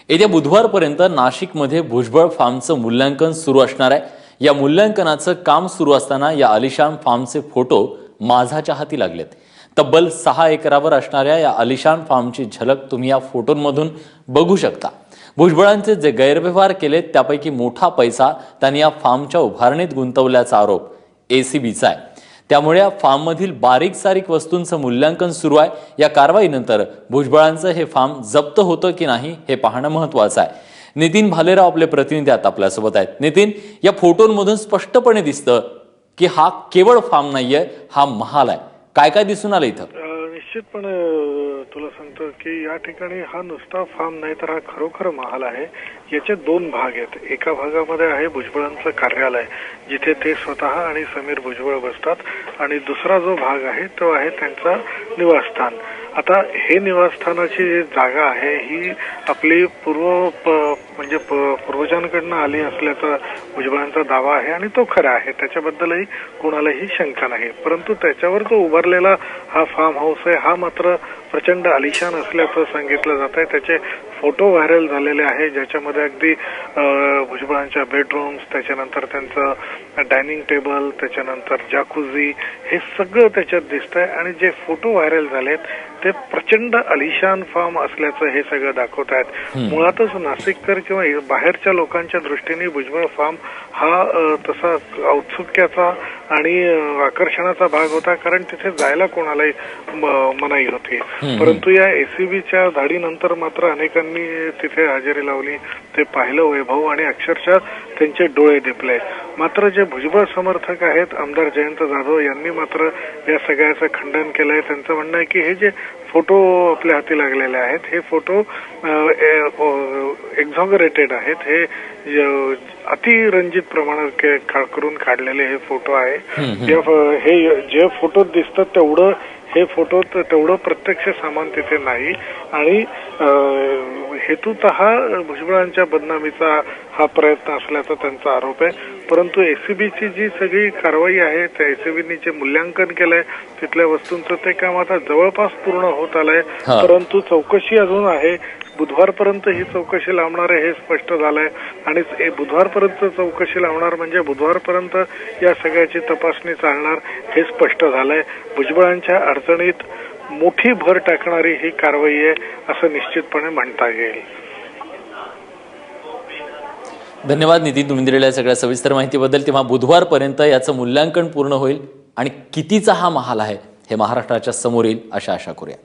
येत्या बुधवारपर्यंत नाशिकमध्ये भुजबळ फार्मचं मूल्यांकन सुरू असणार आहे। या मूल्यांकनाचं काम सुरू असताना या आलिशान फार्मचे फोटो माझाच्या हाती लागलेत। तब्बल 6 एकरावर असणाऱ्या या आलिशान फार्मची झलक तुम्ही या फोटोंमधून बघू शकता। भुजबळांचे जे गैरव्यवहार केलेत त्यापैकी मोठा पैसा त्यांनी या फार्मच्या उभारणीत गुंतवल्याचा आरोप एसीबीचा आहे। त्यामुळे या फार्ममधील बारीक सारीक वस्तूंचं मूल्यांकन सुरू आहे। या कारवाईनंतर भुजबळांचं हे फार्म जप्त होतं की नाही हे पाहणं महत्त्वाचं आहे। नितीन भालेराव आपले प्रतिनिधी आता आपल्यासोबत आहेत। नितीन, या फोटोंमधून स्पष्टपणे दिसतं की हा केवळ फार्म नाहीये, हा महाल आहे। काय काय दिसून आलं इथं? निश्चितपणे तुला सांगतो की या ठिकाणी हा नुसता फार्म नाही तर हा खरोखर महाल आहे। याचे 2 भाग आहेत। एका भागामध्ये आहे भुजबळांचं कार्यालय, जिथे ते स्वतः आणि समीर भुजबळ बसतात, आणि दुसरा जो भाग आहे तो आहे त्यांचा निवासस्थान। आता हे निवासस्थानाची जी जागा आहे ही आपली पूर्वजांकडनं आली असल्याचा भुजबळांचा दावा आहे, आणि तो खरा आहे, त्याच्याबद्दलही कोणालाही शंका नाही। परंतु त्याच्यावर जो उभारलेला हा फार्म हाऊस आहे हा मात्र प्रचंड आलिशान असल्याचं सांगितलं जात आहे। त्याचे फोटो व्हायरल झालेले आहे, ज्याच्यामध्ये अगदी भुजबळांच्या बेडरूम्स, त्याच्यानंतर त्यांचं डायनिंग टेबल, त्याच्यानंतर जाकुझी, हे सगळं त्याच्यात दिसतंय। आणि जे फोटो व्हायरल झालेत ते प्रचंड आलिशान फार्म असल्याचं हे सगळं दाखवत आहेत। मुळातच नाशिककर किंवा बाहेरच्या लोकांच्या दृष्टीने भुजबळ फार्म हा तसा औत्सुक्याचा आणि आकर्षणाचा भाग होता, कारण तिथे जायला कोणालाही मनाई होती। परंतु या एसीबीच्या धाडीनंतर मात्र अनेकांनी तिथे हजेरी लावली, ते पाहिलं वैभव, आणि अक्षरशः त्यांचे डोळे दिपले। मात्र जे भुजबळ समर्थक आहेत, आमदार जयंत जाधव यांनी मात्र या सगळ्याचं खंडन केलंय। त्यांचं म्हणणं आहे की हे जे फोटो आपल्या हाती लागलेले आहेत हे फोटो एक्झॉगरेटेड आहेत, हे अतिरंजित प्रमाणात करून काढलेले हे फोटो आहे। हे जे फोटो दिसतात तेवढं हे फोटो तेवढं प्रत्यक्ष सामान तिथे नाही, आणि हेतुतः भुजबळांच्या बदनामीचा हा प्रयत्न असल्याचा त्यांचा आरोप आहे। परंतु एसीबीची जी सगळी कारवाई आहे, त्या एसीबीने जे मूल्यांकन केलंय तिथल्या वस्तूंचं, ते काम आता जवळपास पूर्ण होत आलंय। परंतु चौकशी अजून आहे। बुधवारपर्यंत ही चौकशी लावणार आहे हे स्पष्ट झालंय, आणि बुधवारपर्यंत चौकशी लावणार म्हणजे बुधवारपर्यंत या सगळ्याची तपासणी चालणार हे स्पष्ट झालंय। भुजबळांच्या अडचणीत मोठी भर टाकणारी ही कारवाई आहे असं निश्चितपणे म्हणता येईल। धन्यवाद नितीन, तुम्ही दिलेल्या सगळ्या सविस्तर माहितीबद्दल। तेव्हा बुधवारपर्यंत याचं मूल्यांकन पूर्ण होईल आणि कितीचा हा महाल आहे हे महाराष्ट्राच्या समोर येईल अशा आशा करूया।